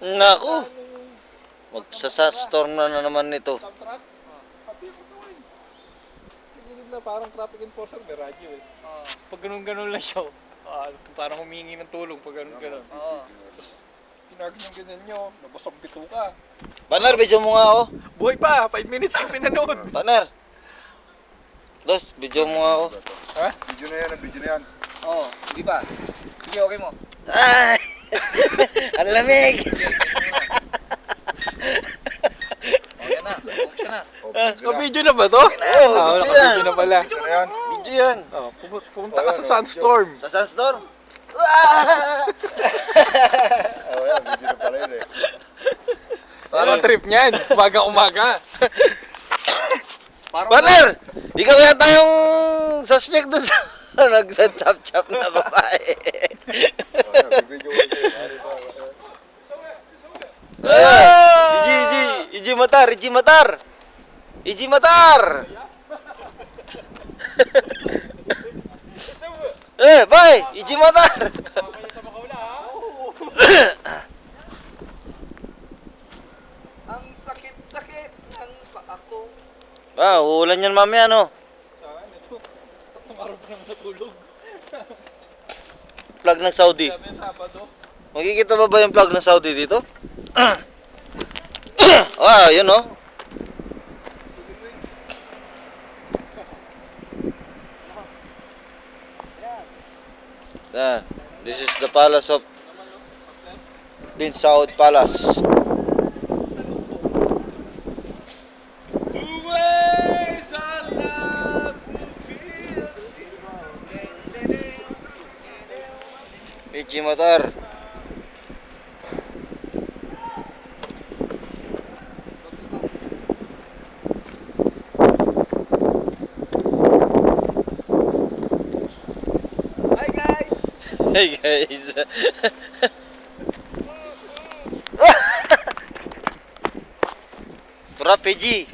Naku, magsasastorm na naman nito. Truck? Pati mo to eh. Sinilid na parang traffic enforcer, may radyo eh. Pag ganun-ganun lang siya, parang humingi ng tulong pag ganun-ganun. Tapos, pinark niyang ganyan nyo, nabasang bito ka. Partner, video mo nga ako. Buhay pa, 5 minutes yung pinanood. Partner. Los, video mo nga ako. Ha? Video na yan, video na yan. Oo, hindi pa. Sige, okay mo. Ay! Ang lamig! Okay na, focus ka na. Video na ba to? Oo, video yan. Video na pala. Video na yan. Video yan. Oh, pumunta ka sa Sunstorm. Sa Sunstorm. Oh, yan, video na pala yun eh. Parang trip niyan, umaga-umaga. Partner! Ikaw yata yung suspect dun sa nagsa-chop-chop na babae. Oh, yan, video ko yun. Iji Matar, Iji Matar. Iji Matar. Bye, Iji Matar. Ang sakit-sakit ng paa ko. Uulan yan mamaya, no? Saan ito? Tumarap na natulog. Flag ng Saudi. Sabi yung Sabado. Makikita ba yung flag ng Saudi dito? Yun, no? Yan. This is the palace of Bin Saud Palace. Iji Matar. Hi guys! Hey guys. Tara, PG.